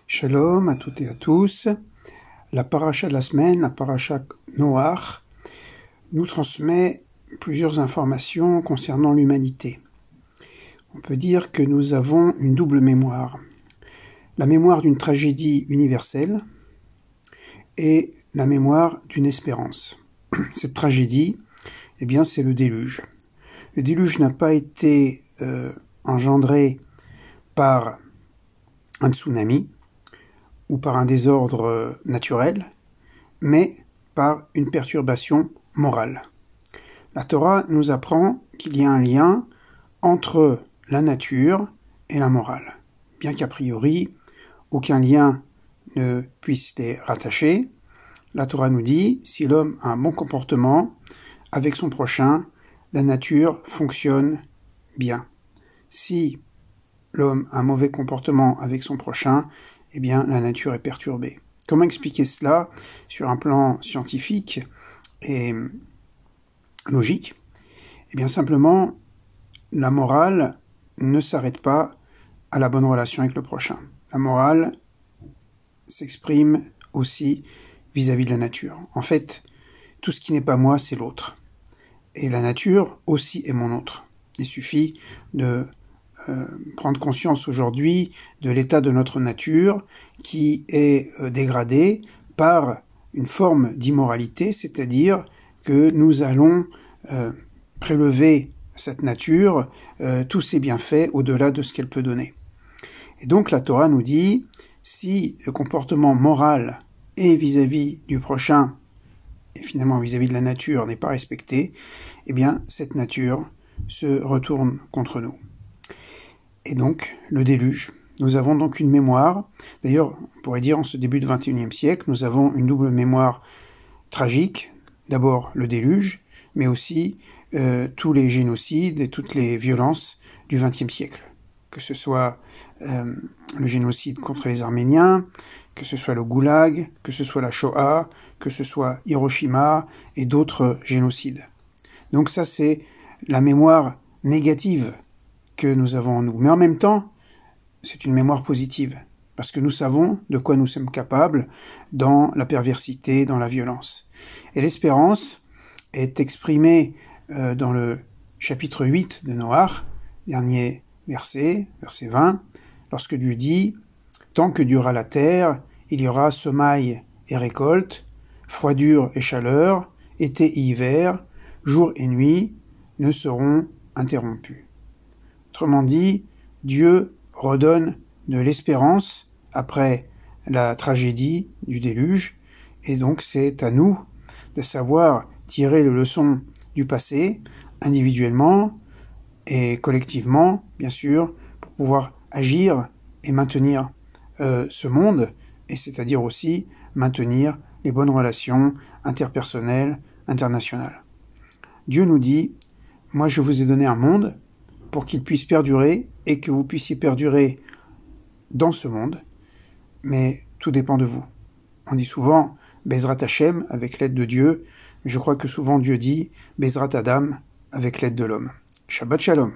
Shalom à toutes et à tous. La paracha de la semaine, la paracha Noach, nous transmet plusieurs informations concernant l'humanité. On peut dire que nous avons une double mémoire. La mémoire d'une tragédie universelle et la mémoire d'une espérance. Cette tragédie, eh bien, c'est le déluge. Le déluge n'a pas été engendré par un tsunami ou par un désordre naturel, mais par une perturbation morale. La Torah nous apprend qu'il y a un lien entre la nature et la morale, bien qu'a priori, aucun lien ne puisse les rattacher. La Torah nous dit, si l'homme a un bon comportement avec son prochain, la nature fonctionne bien. Si l'homme a un mauvais comportement avec son prochain, eh bien, la nature est perturbée. Comment expliquer cela sur un plan scientifique et logique? Eh bien, simplement, la morale ne s'arrête pas à la bonne relation avec le prochain. La morale s'exprime aussi vis-à-vis de la nature. En fait, tout ce qui n'est pas moi, c'est l'autre. Et la nature aussi est mon autre. Il suffit de prendre conscience aujourd'hui de l'état de notre nature qui est dégradé par une forme d'immoralité, c'est-à-dire que nous allons prélever cette nature, tous ses bienfaits au-delà de ce qu'elle peut donner. Et donc la Torah nous dit, si le comportement moral et vis-à-vis du prochain, et finalement vis-à-vis de la nature, n'est pas respecté, eh bien cette nature se retourne contre nous. Et donc, le déluge. Nous avons donc une mémoire. D'ailleurs, on pourrait dire, en ce début du XXIe siècle, nous avons une double mémoire tragique. D'abord, le déluge, mais aussi tous les génocides et toutes les violences du XXe siècle. Que ce soit le génocide contre les Arméniens, que ce soit le Goulag, que ce soit la Shoah, que ce soit Hiroshima et d'autres génocides. Donc ça, c'est la mémoire négative que nous avons en nous. Mais en même temps, c'est une mémoire positive, parce que nous savons de quoi nous sommes capables dans la perversité, dans la violence. Et l'espérance est exprimée dans le chapitre 8 de Noach, dernier verset, verset 20, lorsque Dieu dit « Tant que durera la terre, il y aura semaille et récolte, froidure et chaleur, été et hiver, jour et nuit ne seront interrompus. » Autrement dit, Dieu redonne de l'espérance après la tragédie du déluge, et donc c'est à nous de savoir tirer les leçons du passé, individuellement et collectivement, bien sûr, pour pouvoir agir et maintenir ce monde, et c'est-à-dire aussi maintenir les bonnes relations interpersonnelles, internationales. Dieu nous dit, moi je vous ai donné un monde pour qu'il puisse perdurer et que vous puissiez perdurer dans ce monde, mais tout dépend de vous. On dit souvent Bezrat Hashem avec l'aide de Dieu, mais je crois que souvent Dieu dit Bezrat Adam avec l'aide de l'homme. Shabbat Shalom.